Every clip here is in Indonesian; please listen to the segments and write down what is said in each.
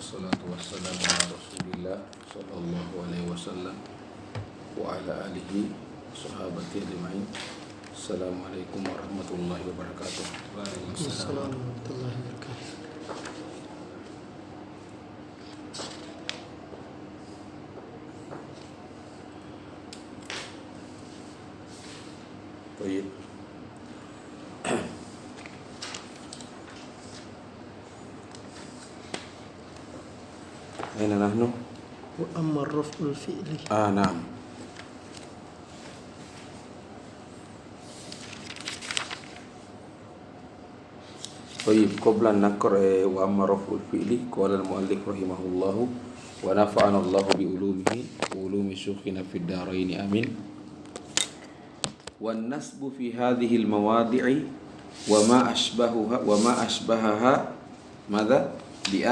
wassalatu wassalamu ala Rasulillah sallallahu alaihi wasallam wa ala alihi sahabati ajma'in. Assalamualaikum warahmatullahi wabarakatuh. Waalaikumsalam warahmatullahi wabarakatuh. Baik. Aina nahnu? Wa amma raf'ul fi'li. Na'am. Baik, qabla an naqra wa amma raf'ul fi'li qala al-muallif rahimahullahu wa nafa'ana Allah bi ulumihi wa ulumi syekhina fid dharain amin. Wan nasbu fi hadhihi al-mawadi'i wa ma ashbahaha madza bi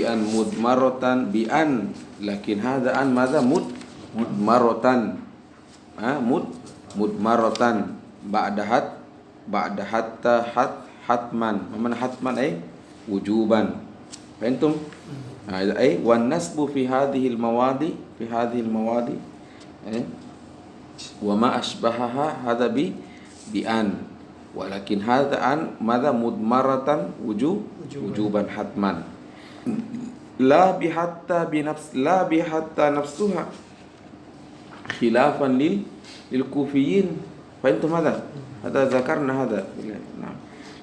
an mudmaratan bi an, lakin hadha an madza mudmaratan mudmaratan ba'da hatta hatman. Mana hatman ay wujuban. Fahimtum? Ay wan nasbu fi hadhihi al-mawadi wa ma ashbahaha hadha bi an, walakin hadha an madza mudmaratan wujuban hatman. La bi hatta nafsuha khilafan lil kufiyin. Fahimtum hadha? Hadha zakarna hadha. Nah,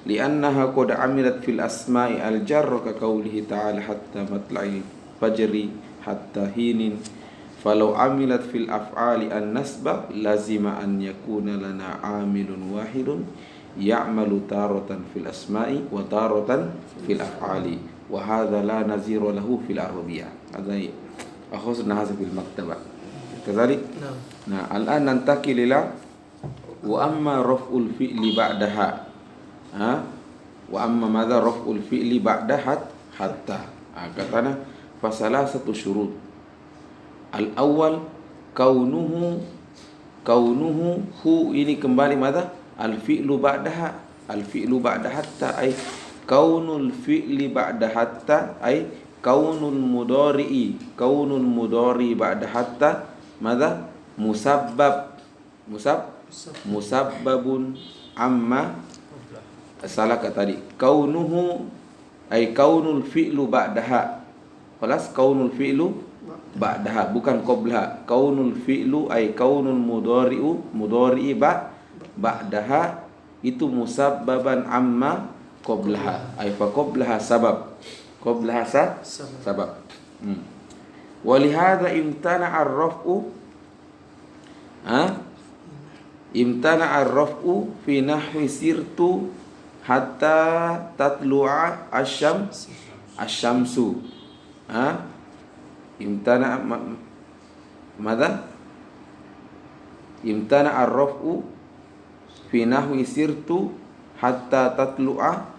li'annaha qad amilat fil asma'i al-jarr ka qawlihi ta'ala hatta matla'il fajri hatta hinin. Falau amilat fil af'ali an-nasba lazima an yakuna lana amilun wahidun ya'malu taratan fil asma'i wa taratan fil af'ali, wa hadha la nazira lahu fil arabiyyah. Hadha akhadna hadha fil maktaba kadzalik. Nah, al'an nantaqil ila wa amma raf'ul fi'li ba'daha. Wa amma madza raf'ul fi'li ba'da hatta. Katana fasalasatu syurut. Al-awwal kaunuhu hu, ini kembali madza al-fi'lu ba'daha. Al-fi'lu ba'da hatta ay kaunul fi'li ba'da hatta ay kaunul mudhari'i ba'da hatta madza musabbabun amma salah kata tadi. Kaunuhu ay kaunul fi'lu ba'daha. Kelas kaunul fi'lu ba'daha, bukan qablaha. Kaunul fi'lu ay kaunul mudhari'i ba'daha itu musabbaban amma qablaha ay fa qablaha sabab. Walihada imtana'a ar-raf'u fi nahwi sirtu hatta tatlu'a asy-syamsu. Imtana madza? Imtana ar-raf'u fi nahwi sirtu hatta tatlu'a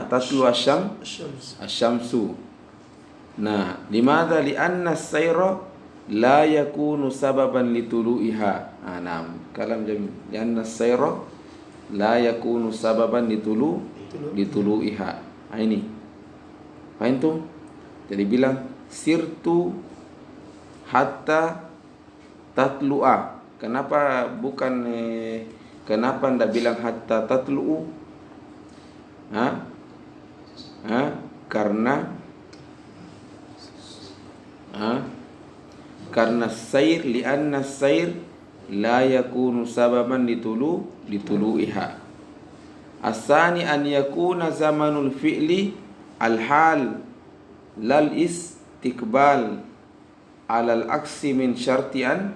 asy-syamsu. Nah, limadza? Li'anna as-sayra la yakunu sababan litulu'iha. Naam, kalam jamil. Li'anna as-sayra la yakunu sababan litulu'iha. Ini. Fahimtum? Jadi bilang sirtu hatta tatlu'a. Kenapa bukan kenapa ndak bilang hatta tatlu'u? Karena sair, li'anna sair la yakunu sababan litulu'iha. Asani an yakuna zamanul fi'li al-hal lal istiqbal alal aksi min syartian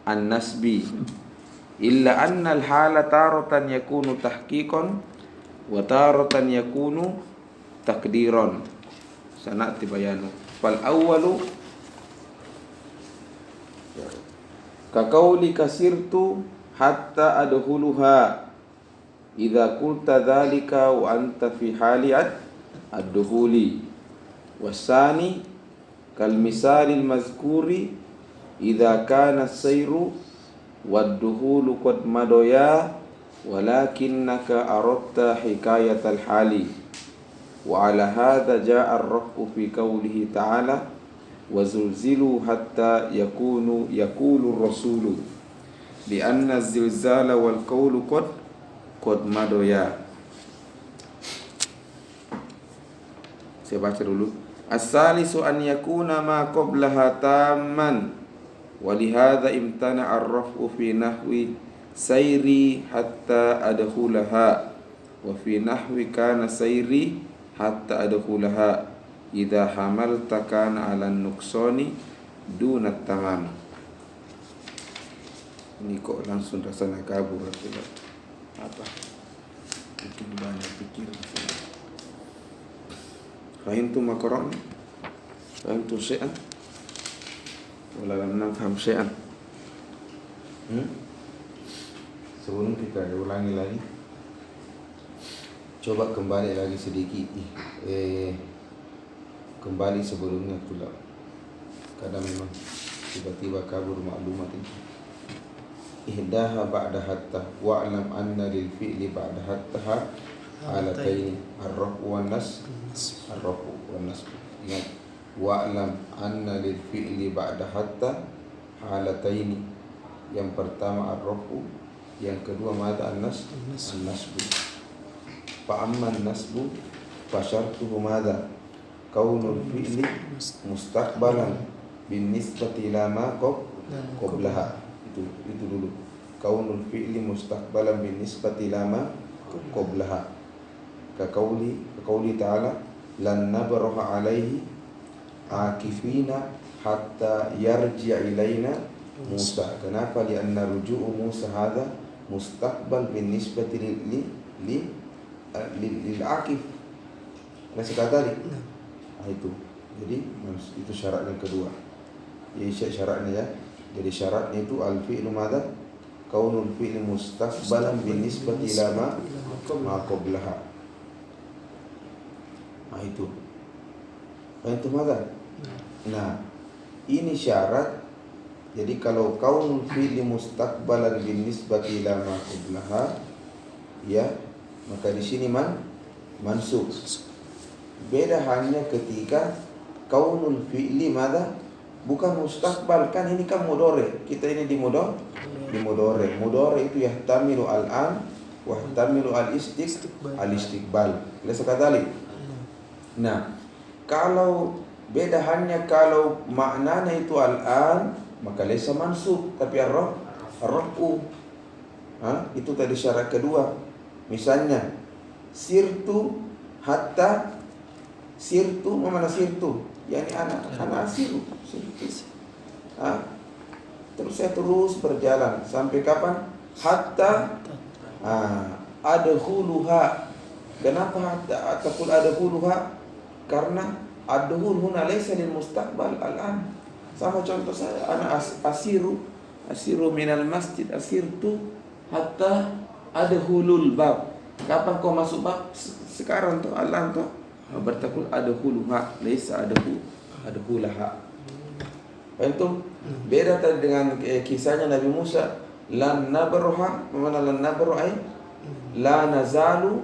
an-nasbi, illa anna al-hala taratan yakunu tahqiqan wa taratan yakunu takdiran. Sana'ti bayanu. Fal awwalu ka qawli kasirtu hatta adkhuluha idza qulta dzalika wa anta fi hali ad-dukhuli. Wasani kal misalil mazkuri idza kana as-sayru wad-dukhulu qad madoya walakinnaka aradta hikayatal hali. Wa ala hadha ja'a ar-rafu fi qawlihi ta'ala wa zulzilu hatta yaqulu ar-rasulu li'anna az-zilzala wal qawlu qad madoya. Saya baca dulu. As-salisu an yakuna ma qablaha tamman wa lihadha imtana'a ar-raf'u fi nahwi sayri hatta adkhulaha wa fi nahwi kana sayri hatta adkhulaha idza hamalta kana 'ala an-nuqsani duna tamam. Ini kok langsung rasanya kabur apa? Bikin banyak pikir. Fahimtum ma qara'na? Fahimtum syai'an? Wala lam nafham syai'an? Sebelum kita ulangi lagi, coba kembali lagi sedikit. Kembali sebelumnya pula. Kadang memang tiba-tiba kabur maklumat ini. Ihdaha ba'da hatta wa'lam anna lil fi'li ba'da hatta halataini ar-rafu wan nasb. Ar-rafu wan nasb. Ingat, wa'lam anna lil fi'li ba'da hatta halataini. Yang pertama ar-rafu, yang kedua mada an-nasb. An-nasb. Fa amma an-nasb fa syartuhu mada? Kaunul fi'li mustaqbalan bin nisbati ila ma qablaha. Itu dulu. Kaunul fi'li mustaqbalan bin nisbati ila ma qablaha. Ka qauli ta'ala lan nabraha alaihi akifina hatta yarji' ilaina Musa. Kenapa? Lianna ruju'u Musa hadha mustaqbal bin nisbati lil akif. Masih kata itu. Jadi itu syarat yang kedua. Jadi syaratnya ya. Jadi syaratnya itu al-fi'lu madza? Kaunul fi'li mustaqbalan bin nisbati ila ma qablaha. Itu. Itu madza? Nah, ini syarat. Jadi kalau kaunul fi'li mustaqbalan bin nisbati ila ma qablaha, ya, maka di sini mansub. Beda hanya ketika kaunul fi'li madza? Bukan mustaqbal, kan ini kan mudhari. Kita ini di mudhari. Mudhari itu yahtamilu al-an wa yahtamilu al-istiqbal. Laysa kadzalik. Nah, kalau beda hanya kalau maknanya itu al-an, maka laysa mansub, tapi ar-rafu. Itu tadi syarat kedua. Misalnya sirtu hatta sirtu, mana sirtu? Yani anak asiru. Terus saya terus berjalan sampai kapan? Hatta adkhuluha. Kenapa hatta taqul adkhuluha? Karena adkhul huna laysa lil mustaqbal al-an. Sama contoh saya, anak asiru minal masjid, asirtu hatta adkhulul bab. Kapan kau masuk bab? Sekarang tuh al-an tuh. Bertakul adkhuluha laysa adkhulaha. Antum beda tadi dengan kisahnya Nabi Musa, lan nabruha, mana lan nabru ay la nazalu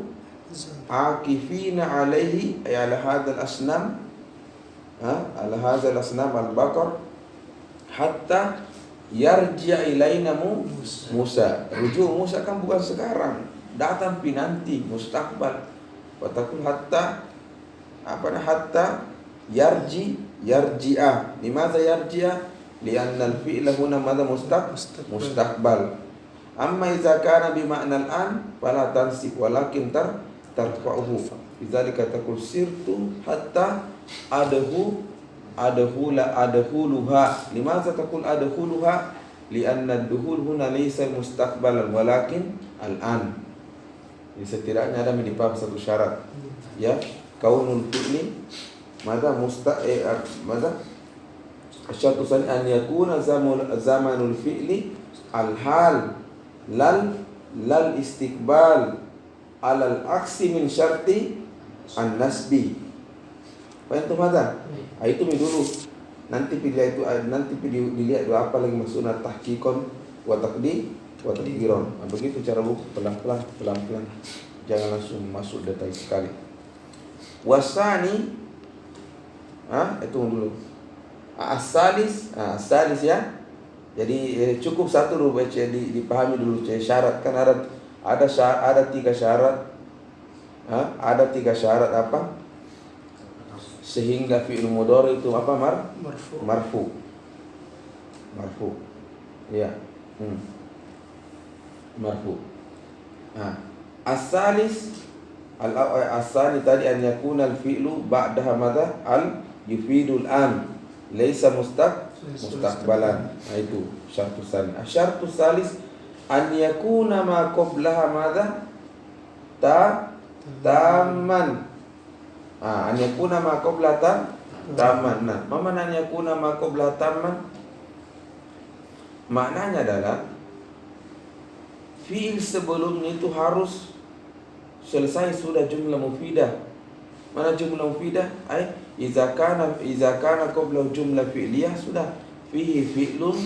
akifina alaihi ay ala hadzal asnam, ala hadzal asnam al-baqar hatta yarji' ilaina Musa. Rujuk Musa kan bukan sekarang, datang pinanti, mustaqbal. Watakul hatta hatta yarji'a. Limadza yarji'a? Lianna al-fi'la huna madza mustaqbal. Amma idza kana bi ma'na al-an fala tansib walakin tarfa'uhu. Bidzalika taqul sirtu hatta adkhuluha. Limadza taqul adkhuluha? Lianna ad-dukhul huna laysa mustaqbalan walakin al-an. Jadi setidaknya ada menipah satu syarat. Ya, kaunul fi'li mada mada syartu sani an yakuna zamanul fi'li al-hal lal istiqbal alal aksi min syarti an-nasbi. Paham tu mada? Itu dulu. Nanti dilihat apa lagi maksudnya tahqiqan wa taqdiran. Begitu cara buku pelan-pelan. Jangan langsung masuk detail sekali. Wasani, itu dulu. As-salis ya. Jadi cukup satu dulu baca, dipahami dulu syarat. Kan ada 3 syarat. Ada 3 syarat apa? Sehingga fi'il mudhari itu apa? Marfu. Ya. Marfu. As-salis as-sani tadi an yakuna al-fi'lu ba'daha madha yufidul an laysa mustaqbalan. Itu syartus salis. Syartus salis an yakuna ma qablaha madha taman. An yakuna ma qabla taman. Nah, ma mana an yakuna ma qabla taman? Maknanya adalah fi'il sebelumnya itu harus selesai sudah jumlah mufidah. Mana jumlah mufidah? Iza kana qabla jumlah fi'liyah sudah fihi fi'lun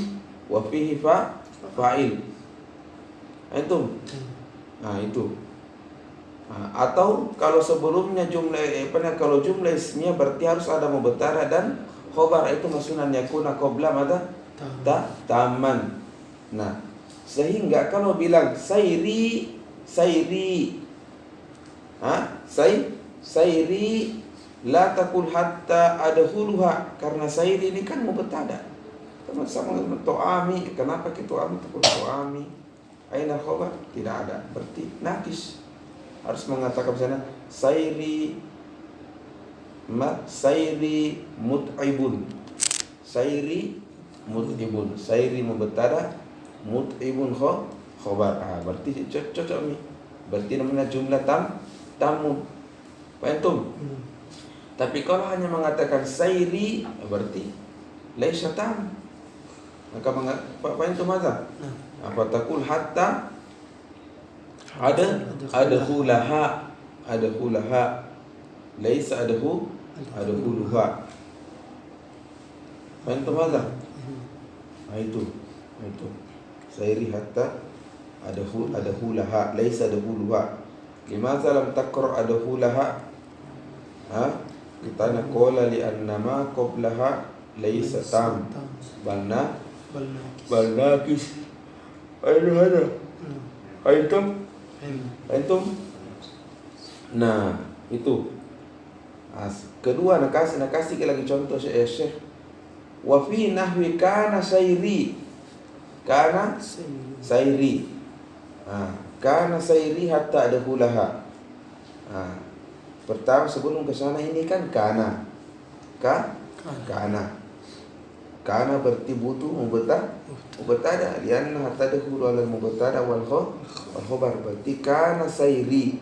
wa fihi fa'il. Itu. Itu. Atau kalau sebelumnya kalau jumlah ismiyah berarti harus ada mubtada dan khobar. Itu maksudnya yakuna qabla madza taman. Nah, sehingga kalau bilang sairi la takul hatta adkhuluha, karena sairi ini kan mubtada. Sama to'ami, kenapa kita to'ami takul to'ami? Aina khobar? Tidak ada. Berarti nakis. Harus mengatakan misalnya sairi mut'ibun. Sairi mubtada, mut'ibun khobar. Berarti cocok nih. Berarti namanya jumlah tamu. Paham? Tapi kalau hanya mengatakan sairi berarti laisa tam. Maka paham maza? Apa takul hatta adkhulaha laisa adkhuluha. Paham maza? Itu sairi hatta adkhulaha laisa adkhuluha. Limadza lam taqra adkhulaha? Kita naqula li anna ma qablaha laysa tam bal nakis. Antum? Nah, itu. Kedua nak kasih lagi contoh Syekh. Wa fi nahwi kana sairi. Kana sairi. Kana sairi hatta adkhulaha. Pertama sebelum ke sana ini kan kana. Kana berarti butuh mubtada lianna hatta adkhulu ala mubtada wal khabar. Berarti kana sairi.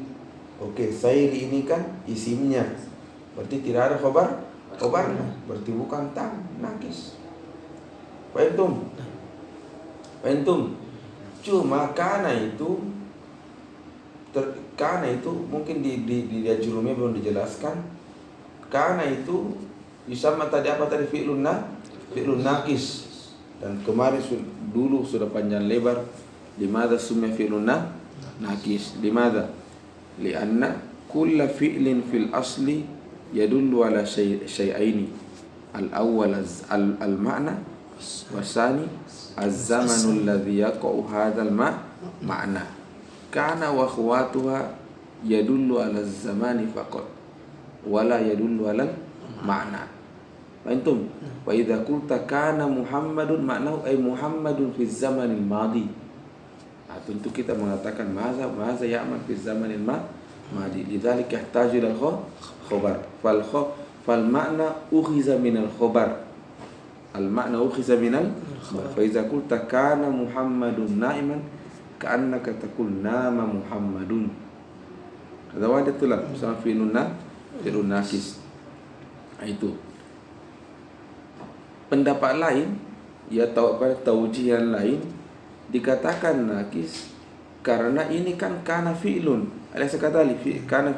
Oke, sairi ini kan isimnya. Berarti tidak ada khobarnya. Berarti bukan tam, nakis. Paham? Cuma kana itu mungkin di jurumnya belum dijelaskan. Kana itu disama tadi apa tadi fi'lun nakis. Dan kemarin dulu sudah panjang lebar limadza summa fi'lun nakis. Limadza? Lianna kulla fi'lin fil asli yadullu ala syai'aini. Al-awwal al-ma'na wasani az-zamanu alladhi yaqa'u hadzal ma'na. Kana wa akhwatuha yadullu ala az-zamani faqat wala yadullu ala ma'na. Antum? Wa idza qulta kana Muhammadun ma'nahu ay Muhammadun fi zamanil madi. Tentu kita mengatakan maza ya'mal fi zamanil madi. Lidzalika yahtaju ila khabar. Fal ma'na ukhiza min al khabar. Al ma'na ukhiza min al khabar. Fa idza qulta kana Muhammadun na'iman ka'annaka taqul nama Muhammadun. Ada wadah itulah sama fi'lun nakis. Itu. Pendapat lain, ya taujihan lain dikatakan nakis karena ini kan kana fi'lun. Alaysa kadhalik kana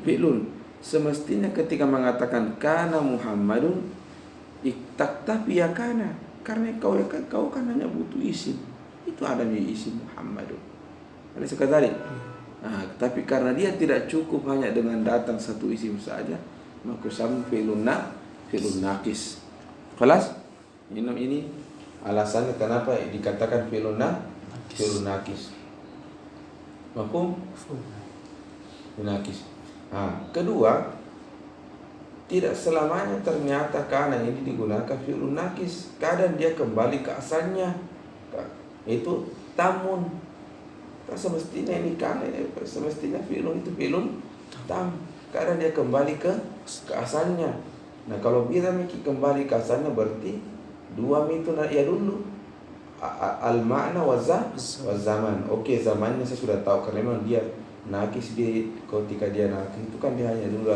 fi'lun. Semestinya ketika mengatakan kana Muhammadun iktaktafi ya kana, karena kau kan hanya butuh isim. Itu adanya isim Muhammadun. Alaysa kadhalik. Tapi karena dia tidak cukup hanya dengan datang satu isim saja, maka sama fi'lun naqis. Kelas? Ini alasannya kenapa dikatakan fi'lun naqis. Mafhum? Naqis. Kedua, tidak selamanya ternyata kana ini digunakan fi'lun naqis. Kadang dia kembali ke asalnya, itu tamun. Semestinya ini kana, semestinya fi'lun itu fi'lun tam. Kadang dia kembali ke asalnya. Nah, kalau kita kembali ke asalnya berarti dua itu ya dulu al-makna wa zaman. Oke, zamannya saya sudah tahu karena memang dia nakis, dia ketika dia nakis itu kan dia hanya dulu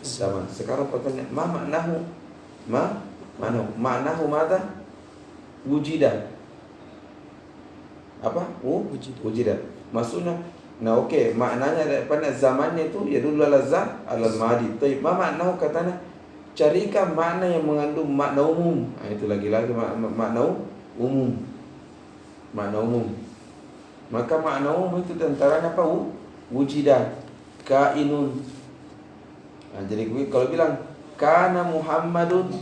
zaman. Sekarang pertanyaan, maknahu mada? Wujida. Apa? Wujida. Maksudnya, maknanya daripada zamannya itu ya dulu al-madi. Tapi maknahu katanya carikan makna yang mengandung makna umum. Itu lagi-lagi makna umum. Makna umum. Maka makna umum itu antaranya apa? Wujida, kainun. Jadi kalau bilang kana Muhammadun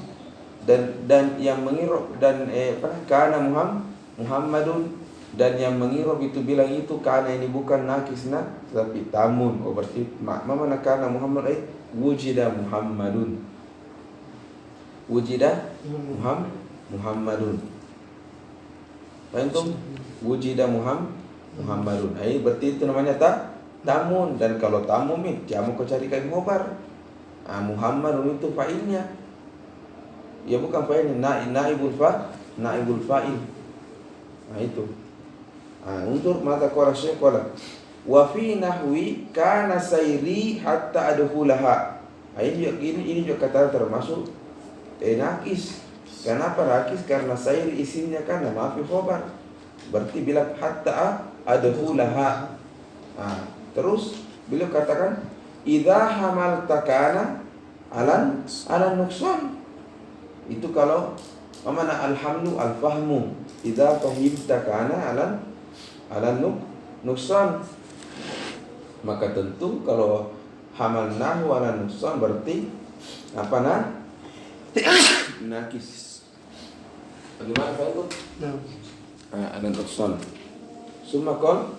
dan yang mengirob dan kana Muhammadun dan yang mengirob itu bilang itu kana ini bukan nakis tapi tamun. Berarti mana kana Muhammad wujida Muhammadun. Wujida Muhammadun. Paham? Wujida Muhammadun. Berarti itu namanya tamun. Dan kalau tamun jamu kau carikan khobar. Muhammadun itu fa'ilnya. Ya bukan fa'ilnya, naibul fa'il. Itu. Untuk mata qala Syekh qala wa fi nahwi kana sayri hatta adkhulaha. Ini juga kata termasuk nakis. Kenapa nakis? Karena sayri isimnya kan fi khobar. Berarti bilang hatta adkhulaha. Terus beliau katakan idza hamalta kana alan nuqsan. Itu kalau mana alhamdu al-fahmu. Idza fahimta kana alan nuqsan. Maka tentu kalau hamalnahu ala nuqsan berarti apa nakis. Bagaimana Pak itu? Alan nuqsan. Summa qol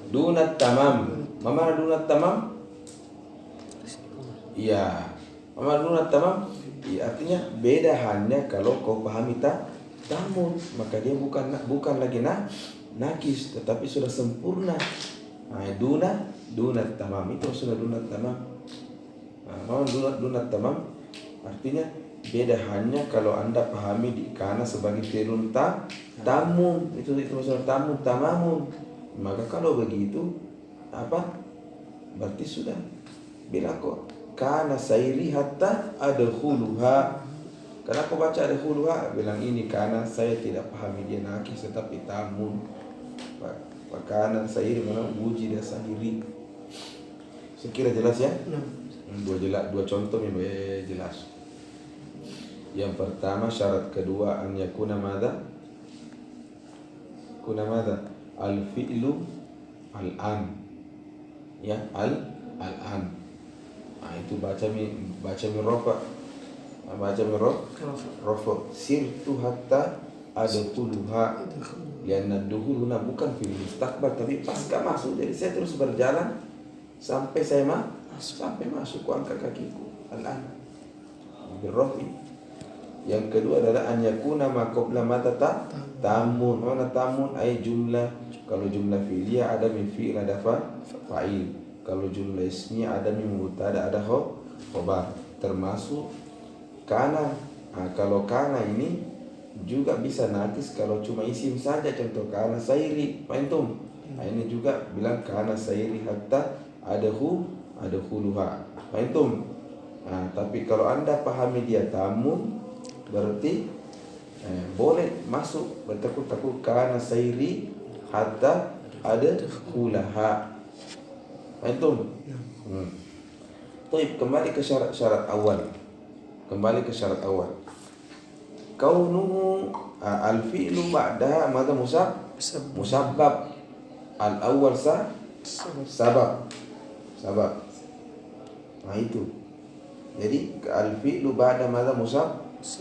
duna tamam. Mana duna tamam? Iya. Mana duna tamam? Ya, artinya beda hanya kalau kau pahami tamun, maka dia bukan lagi nakis, tetapi sudah sempurna. Duna tamam itu sudah duna tamam. Mana duna tamam? Artinya beda hanya kalau Anda pahami di kana sebagai fi'lun tamun. Itu maksudnya tamamun. Maka kalau begitu apa? Berarti sudah bila kok kana sayri hatta adkhuluha. Karena aku baca adkhuluha bilang ini karena saya tidak pahami dia nakis tetapi tamun. Kana sayri mana wujida sayri. Sekira jelas ya? Dua contoh yang jelas. Yang pertama syarat kedua an yakuna madza? Kuna madza? Al-fi'lu al-an. Ya, al-an. Itu baca min rafa. Baca min rafa. Sirtu hatta adkhuluha. Lianna dukhuluna bukan fil mustaqbal tapi pasca masuk. Jadi saya terus berjalan sampai saya masuk ku angkat kakiku. Al-an. Birrafi. Yang kedua adalah an yakuna ma qabla mata tamun. Mana tamun ay jumlah. Kalau jumlah fi'liyah ada min fi'il ada fa'il. Kalau jumlah ismiyah ada min mubtada ada khabar. Termasuk kana. Kalau kana ini juga bisa nakis kalau cuma isim saja. Contoh kana sayri. Pantum. Ini juga bilang kana sayri hatta adkhuluha. Pantum. Tapi kalau Anda pahami dia tamun berarti boleh masuk bertakut kana sayri hatta adkhulaha. Antum. Baik, kembali ke syarat awal. Kaunuhu al-fi'lu ba'da madza musabbab. Al-awwal sabab. Nah itu. Jadi al-fi'lu ba'da madza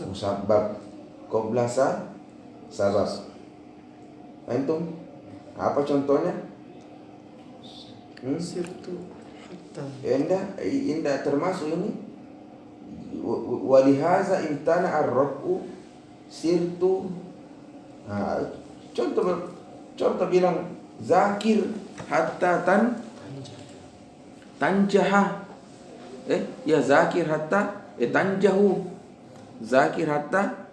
musabbab. Qabla sabab. Antum apa contohnya? Sirtu hatta. Indah termasuk ini. Walihaza imtana ar-raf'u sirtu. Nah, contoh bilang zakir hatta tanjaha. Ya zakir hatta tanjahu. Zakir hatta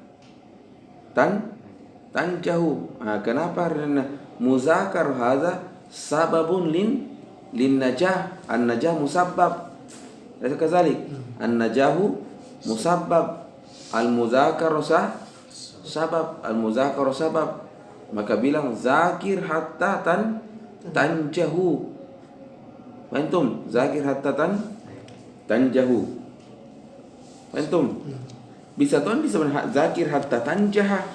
tanjahu. Kenapa? Karena muzakar hadza sababun lin najah. An-najah musabbab. Laisa kadzalik. An-najahu musabbab. Al-muzakaru sabab. Al-muzakaru sabab. Maka bilang zakir hatta tanjahu. Antum zakir hatta tanjahu. Antum bisa zakir hatta tanjaha.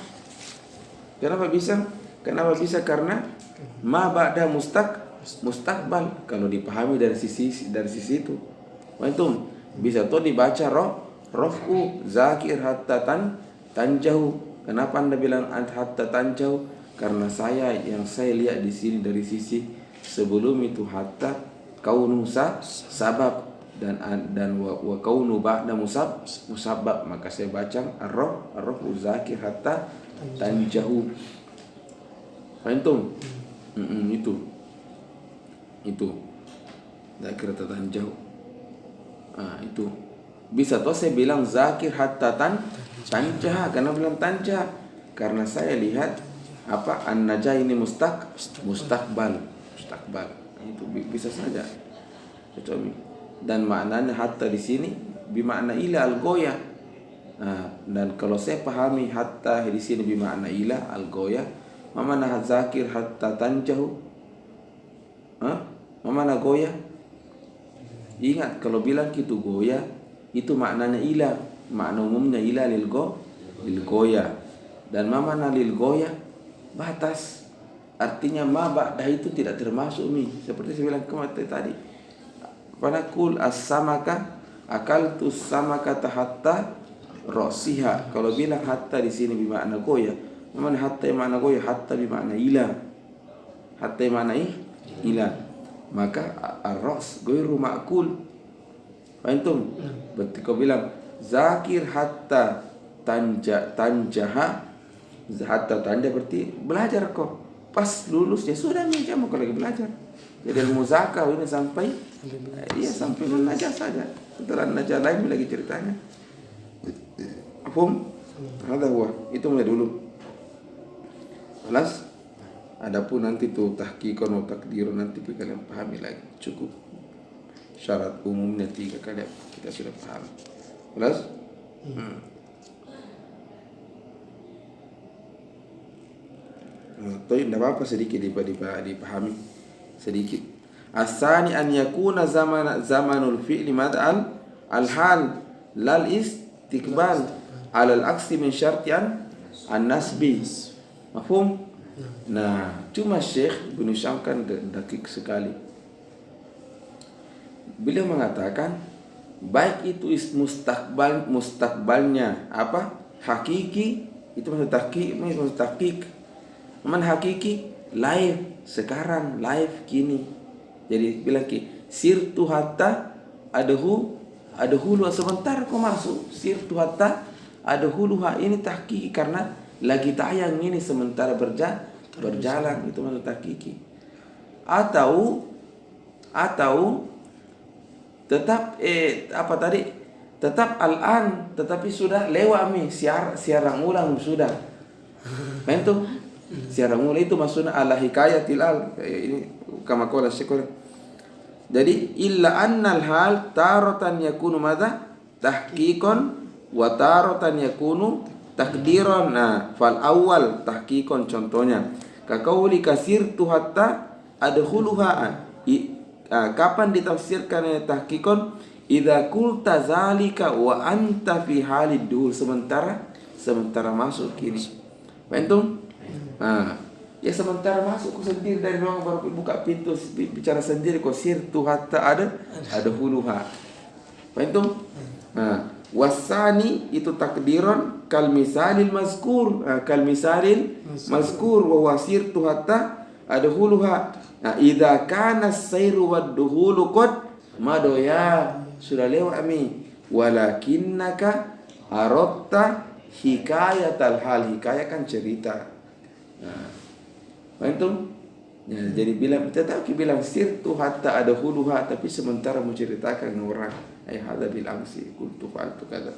Kenapa bisa? Karena ma ba'da mustaqbal. Kalau dipahami dari sisi itu. Antum bisa dibaca raf'u zakir hatta tanjahu. Kenapa Anda bilang hatta tanjahu? Karena yang saya lihat di sini dari sisi sebelum itu hatta kaunu sabab dan wa kaunu ba'da musabbab, maka saya baca ar-raf zakir hatta tanjahu. Antum itu zakir hatta tanjahu. Itu bisa saya bilang zakir hatta tanjaha. Karena bilang tanjah karena saya lihat an-najah ini mustaqbal. Itu bisa saja. Dan maknanya hatta di sini bermakna ila al-goya. Dan kalau saya pahami hatta di sini bermakna ila al-goya, mana zakir hatta tanjahu? Mana goya? Ingat kalau bilang gitu goya itu maknanya ila. Makna umumnya ila lil goya. Dan mana lil goya? Batas. Artinya ma ba'dah itu tidak termasuk seperti saya bilang kemarin tadi. Panakul as-samaka akaltu samaka hatta rasiha. Kalau bilang hatta di sini bermakna goya, mana hatta makna goya? Hatta bermakna ila. Hatta makna ila. Maka ar-ras ghairu ma'kul. Antum berarti kau bilang zakir hatta tanjaha. Hatta tanda berarti belajar kok. Pas lulus ya sudah kamu kalau lagi belajar. Jadi al-muzakar ini sampai najah saja. Setelah najah lain lagi ceritanya. Paham? Ada itu mulai dulu. Jelas? Adapun nanti tuh tahqiqan atau takdirun nanti kalian pahami lagi. Cukup. Syarat umumnya 3 kalian kita sudah paham. Jelas? Tidak apa-apa sedikit dipahami sedikit. Asani an yakuna zamanul fi'li mad'al al-hal lal istiqbal alal aksi min syartian an-nasbi. Mafhum? Nah, cuma Syekh Ibnu Syam kan dakik sekali. Beliau mengatakan baik itu mustaqbalnya hakiki, itu maksud tahqiq. Man hakiki live sekarang, live kini. Jadi bilang sirtu hatta adhulu sebentar kau masuk sirtu hatta adhuluha, ini tahqiqi karena lagi tayang ini sementara berjalan, itu maksud tahqiqi. Atau tetap tetap al-an, tetapi sudah lewat siaran ulang sudah. Itu siaran ulang itu maksudnya ala hikayatil ini kama qala Syekh. Jadi illa annal hal taratan yakunu madza tahqiqan wa taratan yakunu takdiran. Nah, fal awal tahqiqan contohnya ka qauli kasirtu hatta adkhuluha. Kapan ditafsirkan tahqiqan? Idza qulta zalika wa anta fi halid duhul, sementara masuk kini. Paham? Ya sementara masuk kok sendiri dari ruang baru buka pintu bicara sendiri kok sirtu hatta ada huluha. Faham? Nah, wasani itu takdiran kal misalil mazkur, kal misalil mazkur wa wasirtu hatta ada huluha. Nah, idza kana as-sairu wad-duhulu qad madoya sudah lewat ami walakinnaka aratta hikayatal hal, hikayah kan cerita. Nah, faham? Ya, jadi bilang tetap bilang sirtu hatta ada huluha, tapi sementara menceritakan orang hada bil amsi kuntu fa'altu kada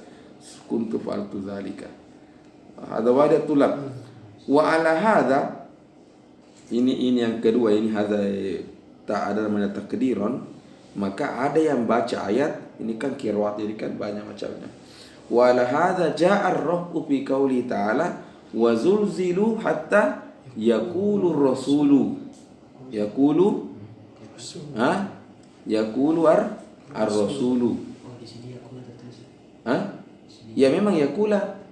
kuntu fa'altu zalika hada wada tulab wa ala hada ini yang kedua ini hada tak ada namanya takdiran, maka ada yang baca ayat ini kan qiraat jadi kan banyak macamnya. Wa ala hada ja'a ar-rafu fi qouli ta'ala wa zulzilu hatta yaqulu rasulu yaqulu yaqulu ar-rasulu. Ya memang yaqula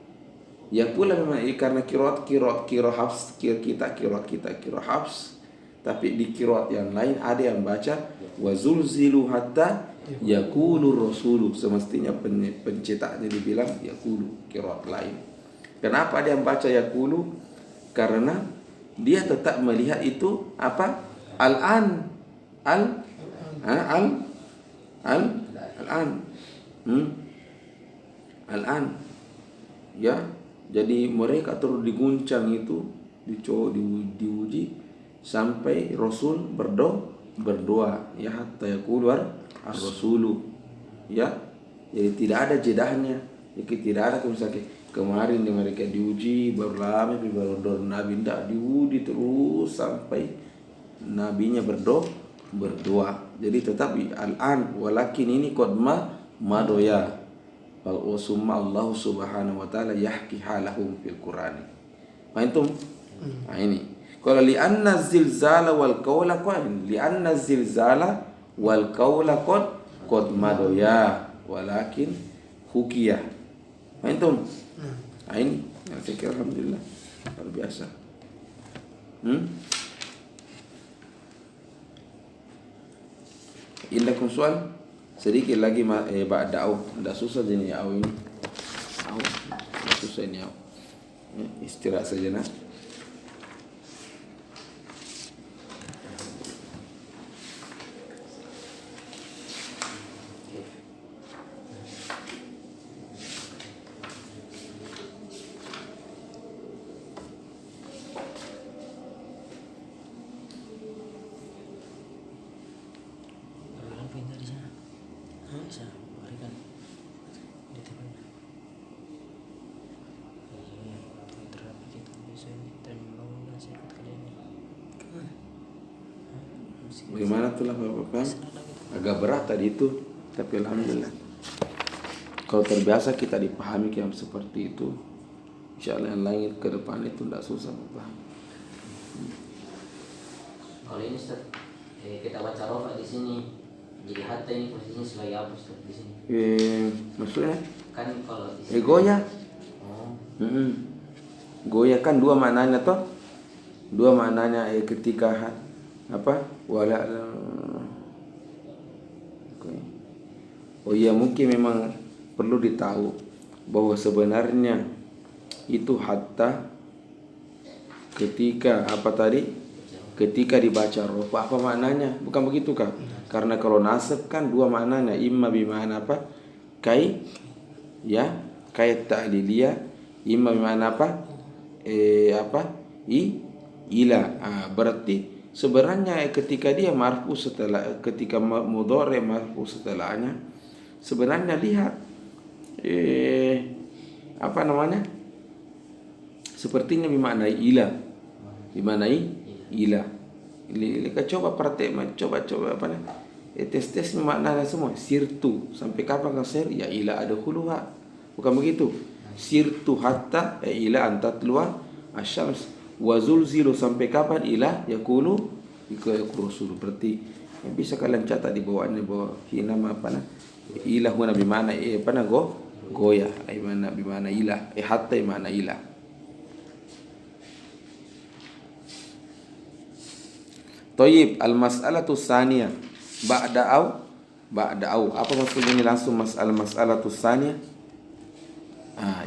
memang karena qiraat hafs kita hafs, tapi di qiraat yang lain ada yang baca wa zulzilu hatta yaqulu rasulu, semestinya pencetaknya dibilang yaqulu qiraat lain. Kenapa dia baca yaqulu? Karena dia tetap melihat itu apa? Al-an. Al-an. Ya, jadi mereka terus diguncang itu, diuji sampai Rasul berdoa ya hatta yaqulu ar-rasulu. Ya. Jadi tidak ada jedahnya. Jadi tidak ada misalnya kemarin mereka diuji baru lama baru Nabi tidak diuji terus sampai nabinya berdoa. Jadi tetap al-an walakin ini qad madoya wa summa Allah subhanahu wa ta'ala yahki halahum fil Qur'ani. Faham? Nah ini. Kalau li'anna zilzala wal qawla qad madoya walakin hukiyah. Faham? Nah ini saya kira alhamdulillah luar biasa. Indakum soal sedikit lagi ba'da au, tidak susah ini au ini. Au, tidak susah ini au. Istirahat saja nak. Bagaimana tuh lah Bapak? Agak berat tadi itu, tapi alhamdulillah. Kalau terbiasa kita dipahami yang seperti itu, insya Allah yang lain ke depan itu tidak susah paham. Kalau ini Ustaz, kita baca rofa di sini, jadi hatta ini posisinya sebagai apa Ustaz di sini? Maksudnya? Kan kalau di sini. Goyah. Goyah kan dua maknanya toh. Dua maknanya ketika apa? Wala. Oh iya, mungkin memang perlu ditahu bahwa sebenarnya itu hatta ketika apa tadi? Ketika dibaca rofa apa maknanya? Bukan begitu kah? Karena kalau nasab kan dua maknanya, imma bimana apa? Kai ya, kai ta'liliyah, imma bimana apa? Ila. Berarti sebenarnya ketika dia marfu setelah ketika mudhari marfu setelahnya, sebenarnya lihat apa namanya? Sepertinya bermakna ila. Bermakna ila. Coba praktek, coba apa nih? Tes maknanya semua. Sirtu sampai kapan kau sir? Ya ila ada huluha. Bukan begitu. Sirtu hatta ila antatluwa asyams. Wazulzilu sampai kapan? Ila yaqulu rasul. Berarti yang bisa kalian catat di bawahnya bahwa hina apa nah? Ilah huna bimana apa nah goya bimana ilah hatta bimana ilah. Toyib, al-mas'alatu tsaniyah. Ba'da au. Apa maksudnya ini langsung mas'alatu tsaniyah?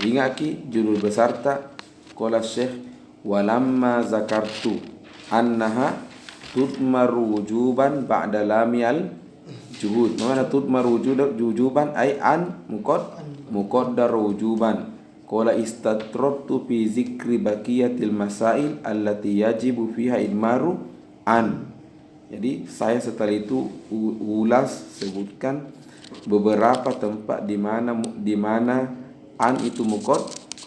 Ingat ki judul besar tak? Qala Syekh walamma zakartu annaha tudmaru wujuban ba'da lamil juhud. Mana tudmaru wujuban ay an muqaddar wujuban. Qala istatrabtu fi zikri baqiyatil masail allati yajibu fiha idmaru an. Jadi saya setelah itu ulas sebutkan beberapa tempat di mana an itu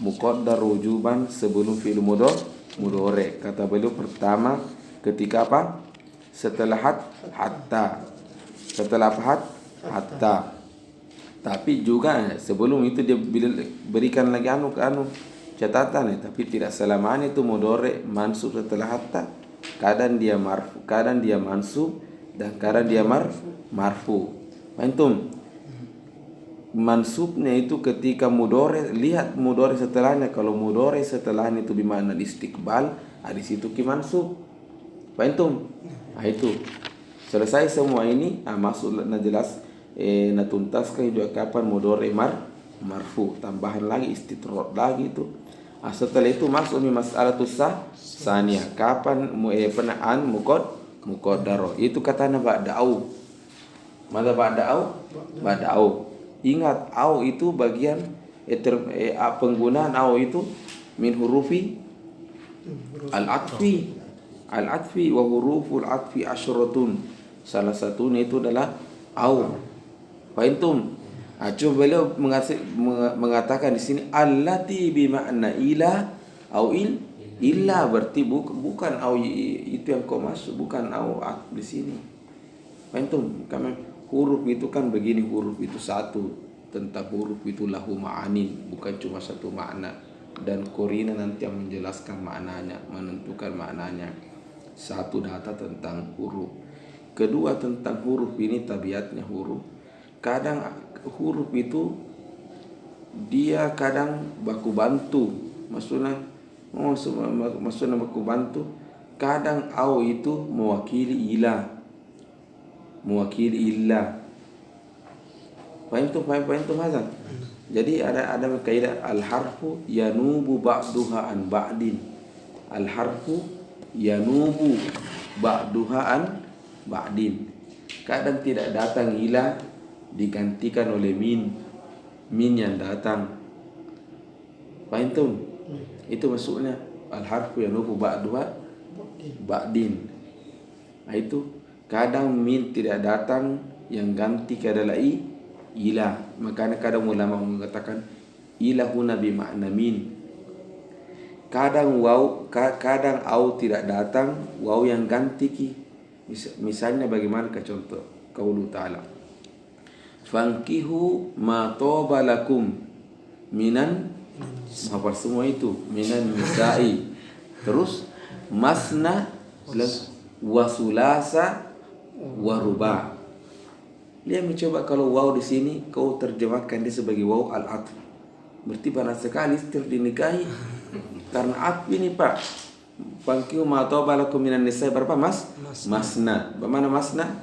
muqaddar wujuban sebelum fi'il mudhari. Kata beliau pertama ketika apa? Setelah hatta. Setelah hatta. Tapi juga sebelum itu dia berikan lagi catatan, tapi tidak selamanya itu mudhari mansub setelah hatta. Kadang dia marfu, kadang dia mansub, dan kadang dia marfu. Antum mansubnya itu ketika mudhari, lihat mudhari setelahnya. Kalau mudhari setelahnya itu bermakna istiqbal, di situ ki mansub. Antum? Itu selesai semua ini, maksudnya jelas. Natuntaskan juga kapan mudhari marfu, tambahan lagi istitrad lagi itu. Setelah itu masuk di mas'alatus tsaniyah, kapan an muqaddar. Itu katanya ba'da au. Mada ba'da au. Ingat au itu bagian penggunaan au itu min hurufi al-atfi wa huruful atfi asyratun. Salah satunya itu adalah au. Fahimtum? Coba beliau mengatakan di sini allati bimakna ila au illa, berarti bukan au itu yang kau masuk, bukan au di sini. Fahimtum? Karena huruf itu kan begini, huruf itu satu, tentang huruf itu lahu ma'anin, bukan cuma satu makna, dan korina nanti yang menjelaskan maknanya, menentukan maknanya. Satu data tentang huruf. Kedua tentang huruf ini tabiatnya huruf. Kadang huruf itu dia kadang baku bantu, maksudnya baku bantu. Kadang au itu mewakili illa. Fahim Hasan? Jadi ada kaidah al-harfu yanubu ba'duha an ba'din. Al-harfu yanubu ba'duha an ba'din. Kadang tidak datang ila, digantikan oleh min yang datang. Fahim tuh? Itu maksudnya al-harfu yanubu ba'duha ba'din. Itu kadang min tidak datang, yang ganti adalah ila. Makanya kadang ulama mengatakan ila huna bi makna min. Kadang kadang au tidak datang, waw yang ganti ki. Misalnya bagaimana ke contoh qaulu ta'ala fankihu ma toba lakum minan, apa semua itu minan nisa'i, terus masna wa sulasa wa ruba'. Dia mencoba kalau waw di sini kau terjemahkan dia sebagai waw al-atf, berarti banyak sekali istri dinikahi karena atf ini Pak. Fankihu ma toba lakum minan nisa'i berapa masna. Bagaimana masna?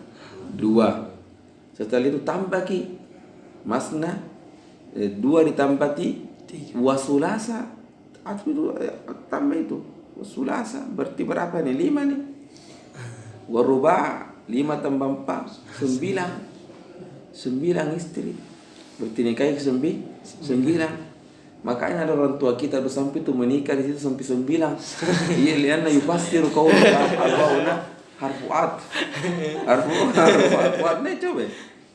2. Setelah itu tambah ki masna 2 ditambah wasulasa, atau itu tambah itu wasulasa, berarti berapa nih? 5 nih. Waruba 5 tambah 4 9 istri, berarti nikahi 9. Makanya ada orang tua kita sampai itu menikah di situ sampai 9. Iya, lianna yufassiru qaula al-qauna harfuat. Harfuat nih coba.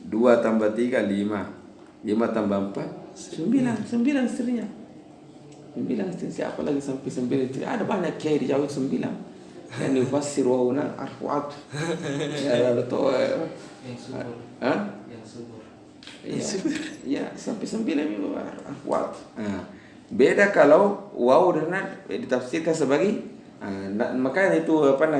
2 tambah 3 5. 5 tambah 4 9 istrinya. 9 istri, siapa lagi sampai 9 istri? Ada banyak kiai di Jawa 9. Yang yufassiru qauna harfuat. Ya ada tuh. Yang subur. Iya, sampai 9 itu ahwat. Beda kalau waw dengan ditafsirkan sebagai makanya itu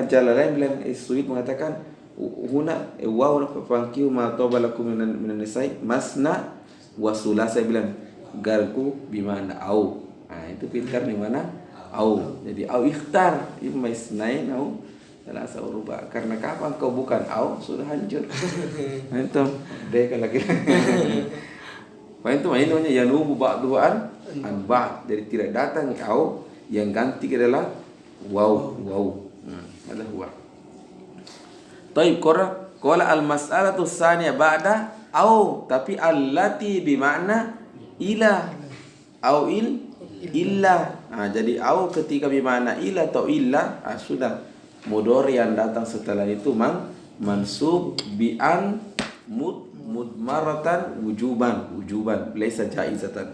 Jalalain bilang Suid mengatakan huna waw fankihu ma taba lakum minan nisa'i masna wa sulasa, bilang garku bimana au. Itu pintar di mana au. Jadi au ikhtar imma isnain au Salasa uruba. Karena kapan kau bukan au sudah hancur. Antum deka lagi. Pak itu ini namanya yanubu ba'duan an ba'd. Jadi tidak datang au yang ganti adalah waw. Ada huwa. Taib qala al-mas'alatu tsaniyah ba'da au, tapi allati bimakna ila au illa. Jadi au ketika bimakna ila atau illa, sudah mudhari yang datang setelah itu mansub bi an mudmaratan wujuban laysa jaizatan.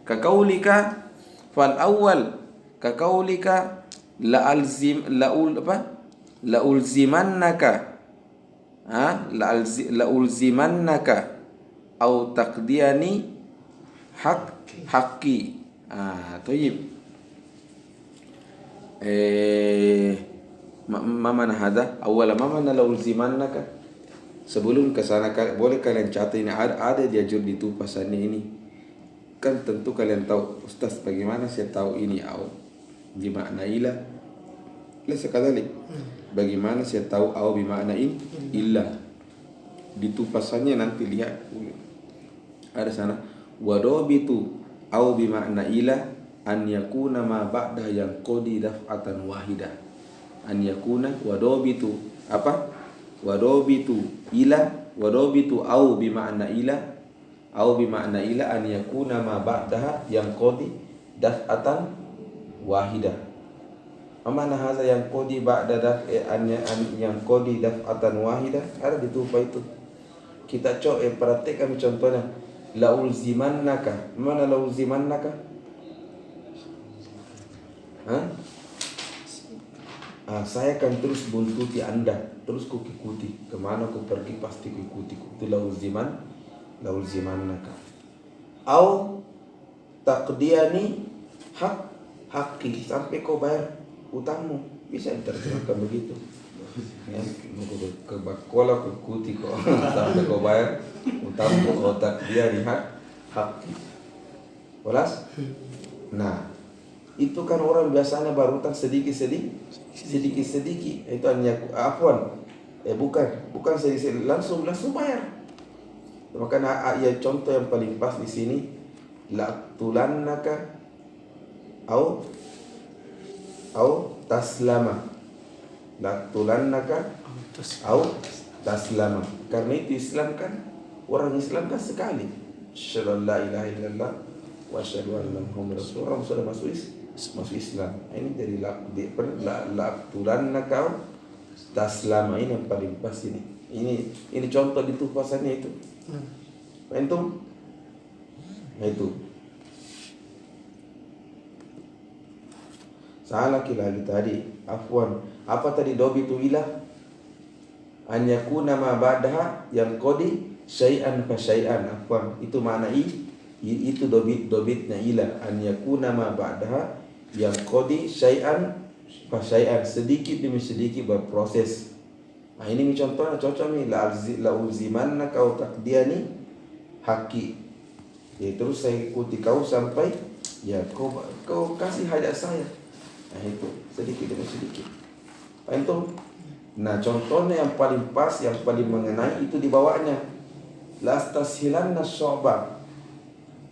Ka qaulika fal awwal, ka qaulika la ulzimannaka au taqdiyani haqqi. Thayyib. Mana hada? Awal mana la ulzimannaka? Sebelum ke sana boleh kalian catat ini ada diajur di tupasannya ini. Kan tentu kalian tahu, Ustaz, bagaimana saya tahu ini au bimakna ila? Laysa kadzalik. Bagaimana saya tahu au bimakna illa? Di tupasannya nanti lihat. Ada sana wadabitu au bimakna ila an yakuna ma ba'da yang qadi daf'atan wahidah. An yakuna wadabitu apa? Wadabitu ila, wadabitu au bimakna ila, au bimakna ila an yakuna ma ba'daha yang qadi daf'atan wahidah. Mana hadza yang qadi ba'da an yang qadi daf'atan wahidah? Ada di tupa itu. Kita perhatikan contohnya. La ulzimannaka. Mana la ulzimannaka? Saya akan terus buntuti Anda, terus ku ikuti kemana ku pergi pasti ku ikuti. Itu la ulzimannaka. Au taqdiyani haqqi, sampai kau bayar utangmu. Bisa diterjemahkan begitu. Ya, ke bakola ku ikuti kau sampai kau bayar utangmu. Au taqdiyani haqqi. Walas? Nah, itu kan orang biasanya berutang sedikit. Itu hanya bukan sedikit, langsung bayar. Makanya ayat contoh yang paling pas di sini, la tulannaka au taslama. La tulannaka au taslama. Karena itu Islam kan, orang Islam kan sekali. Asyhadu an la ilaha illallah wa asyhadu anna Muhammadar Rasulullah. Orang sudah masuk Islam. Ini dari la tulannaka taslama. Ini yang paling pas ini. Ini contoh di tupasannya itu. Antum? Nah itu. Salah lagi tadi. Afwan. Apa tadi dobitu ilah? An yakuna ma ba'daha yang qadi syai'an fa syai'an. Afwan. Itu makna itu dobitnya ilah. An yakuna ma ba'daha yang qadi syai'an fa syai'an. Sedikit demi sedikit berproses. Nah ini contohnya cocok nih. La ulzimannaka au taqdiyani haqqi. Ya terus saya ikuti kau sampai ya kau kasih hajat saya. Nah itu sedikit demi sedikit. Itu. Nah contohnya yang paling pas, yang paling mengenai itu di bawahnya. Lastasilanna syu'bah.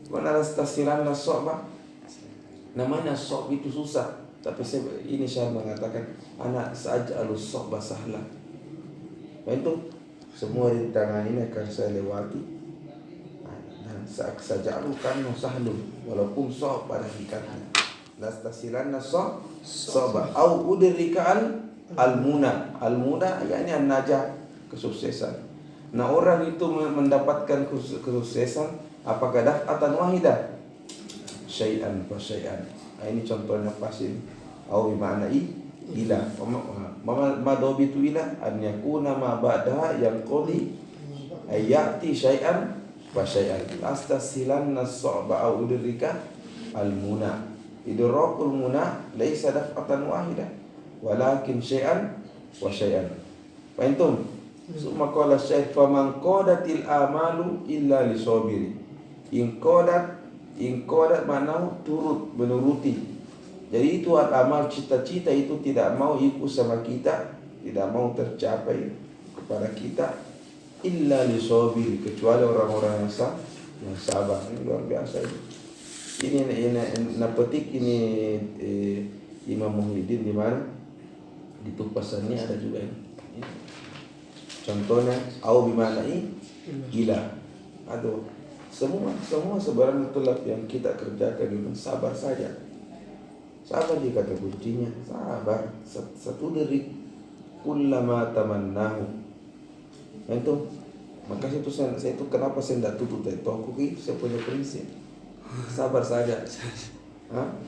Mana lastasilanna syu'bah? Namanya syu'b itu susah. Tapi ini saya mengatakan anak saj'alus syu'bah sahla. Itu semua rintangan ini akan saya lewati. Dan saj'alu kan sahlun walaupun syu'b pada hakikatnya. Lastasilanna syu'bah au udrika al-muna. Al-muna yakni an-najah, kesuksesan. Nah orang itu mendapatkan kesuksesan apakah daf'atan wahidah? Syai'an fa syai'an. Ini contohnya pas ini. Au bimakna ila. Ma dobitu ila an yakuna ma ba'daha yang qadi ayati syai'an fa syai'an. Astasilanna as-su'ba au udrika al-muna. Idrakul muna laisa daf'atan wahidah walakin syai'an wa syai'an. Fahimtum? Summa qala syekh faman qadatil amalu illa lisabiri. In qadat makna turut, menuruti. Jadi itu amal cita-cita itu tidak mau ikut sama kita tidak mau tercapai kepada kita illa lisobiri, kecuali orang-orang yang sabar. Ini luar biasa ini. Ini napetik ini Imam Muhyiddin di mana? Di tupasannya ada juga ini. Contohnya au bimana ila. Aduh, semua sebenarnya tulab yang kita kerjakan itu sabar saja. Sabar dia kata kuncinya, sabar. Satu dari kullama tamannahu. Itu maka saya itu kenapa saya tidak tutup toko itu saya punya prinsip. Sabar saja.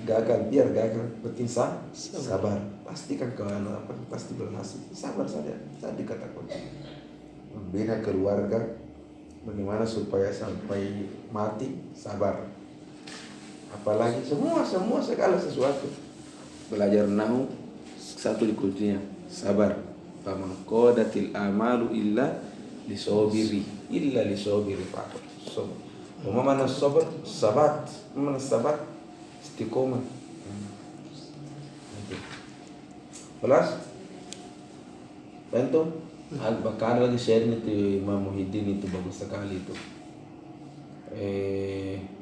Gagal biar gagal, penting sabar. Pastikan kawan apa pasti berhasil. Sabar saja. Tadi katakan membina keluarga, bagaimana supaya sampai mati sabar. Apalagi semua segala sesuatu. Belajar nahu satu di kuncinya sabar. Faman qadatil amalu illa lisobiri faqat. Mana sabar? Sabat. Mana sabat? Istiqomah. Kelas? Bantu? Bakal lagi share itu Imam Muhyiddin itu bagus sekali itu.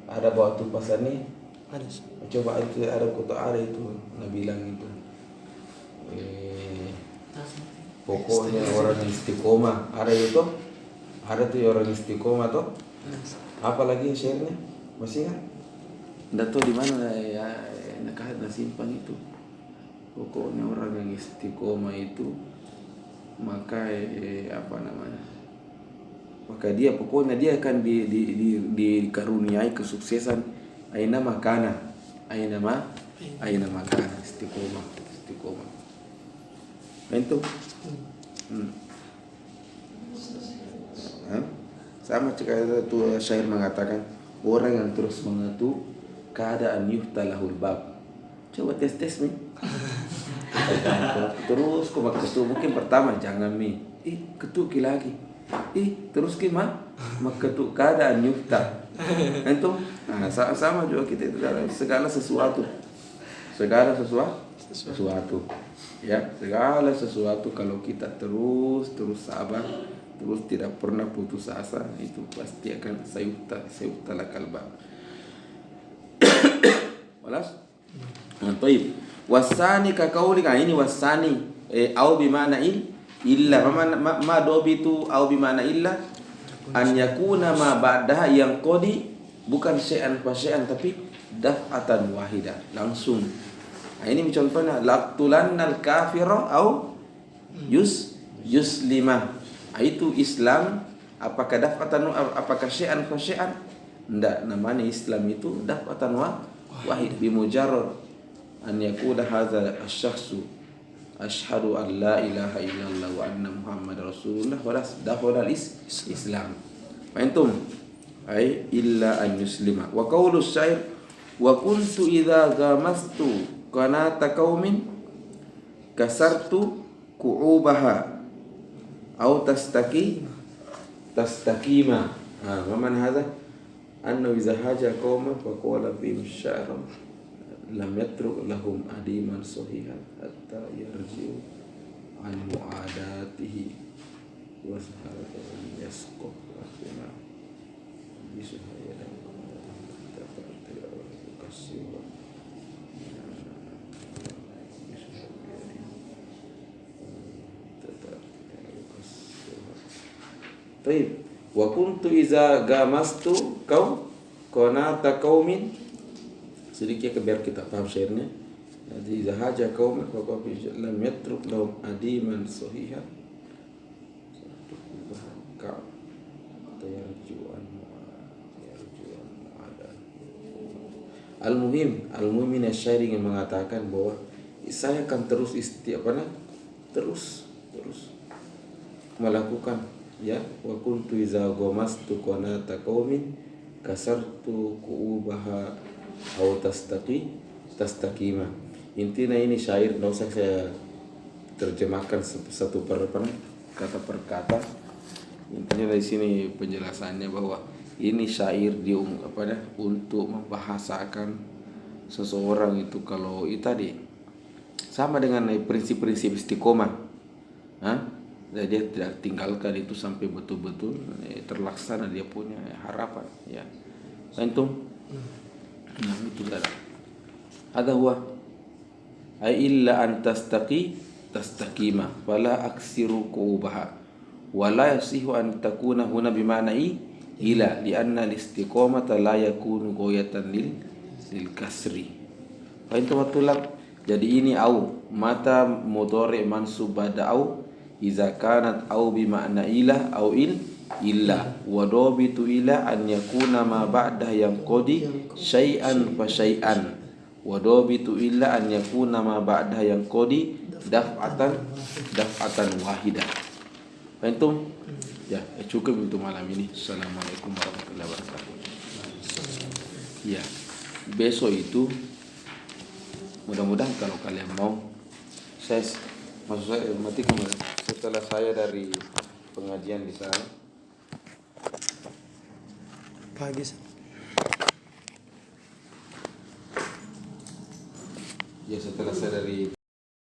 Ada bawa tupasan nih. Ada. Coba itu ada kota ada itu Nabi bilang itu. Pokoknya orang istiqomah ada itu. Ada tuh orang istiqomah tuh. Apalagi share-nya? Masih kan? Nggak tahu di mana ya nak simpan itu. Pokoknya orang yang istiqomah itu maka maka dia pokoknya dia akan dikaruniai kesuksesan aina makana istiqomah. Itu sama jika itu syair mengatakan orang yang terus mengetuk keadaan yuhtalahul bab. Coba tes nih. Terus kau ketuk mungkin pertama jangan ketuk lagi. Terus gimana? Ketuk keadaan yuhtal. Itu sama juga kita itu dalam segala sesuatu. Ya, segala sesuatu kalau kita terus sabar, terus tidak pernah putus asa, itu pasti akan sayuta lakal bab. Walas? Baik. Wasani ka kauli ini wasani au bimana illa ma dobitu au bimana illa an yakuna ma ba'daha yang qadi bukan syai'an fa syai'an tapi daf'atan wahidah langsung. Nah, ini contohnya laqtulannal kafira au yuslima. Itu Islam apakah daf'atan apakah syai'an fa syai'an? Enggak, namanya Islam itu daf'atan wahid bimujarrad an yakuna hadza asy-syakhsu asyhadu an la ilaha illallah wa anna muhammadar rasulullah wa dakhala Islam. Antum ay illa an yuslima. Wa qaulu syair wa kuntu idza gamastu qanata qaumin kasartu ku'ubaha au tastakima. Wa man hadha anna idza haja qauman fa qala bihim sya'ran lam yatruk lahum adiman sahihan hatta yarji'u an mu'adatihi wa saharatan yasqaf rabbuna bisuhaya dan tafatir kasih Baik, wa kuntu iza gamastu qanata qaumin sedikit biar kita paham syairnya. Jadi iza haja qauman fa lam yatruk lahum adiman sahihan ka tayarjuan mu'adan. Al-muhim syair yang mengatakan bahwa saya akan terus terus melakukan ya wa kuntu iza gamastu qanata qaumin kasartu ku'ubaha au tastakima. Intinya ini syair, tidak usah saya terjemahkan satu kata per kata. Intinya dari sini penjelasannya bahwa ini syair untuk membahasakan seseorang itu kalau itu tadi sama dengan prinsip-prinsip istiqomah. Dan dia tidak tinggalkan itu sampai betul-betul terlaksana dia punya harapan. Ya, antum. Nah itu dah. Ada huwa. Ay illa an tastaqima fala aksiru qubaha. Wala yasihu an takuna huna bima'na ila lianna al-istiqamata la yakunu ghayatan lil kasri. Fa intu matulab. Jadi ini au mata mudhari mansub ba'da au iza kanat au bima'na ila au illa wa dhabitu ila an yakuna ma ba'da yang qadi syai'an fa syai'an wa dhabitu illa an yakuna ma ba'da yang qadi daf'atan wahidah. Antum? Ya, cukup untuk malam ini. Assalamualaikum warahmatullahi wabarakatuh. Ya, besok itu mudah-mudahan kalau kalian mau, maksud saya mati kemarin setelah saya dari pengajian di sana pagi. Ya setelah saya dari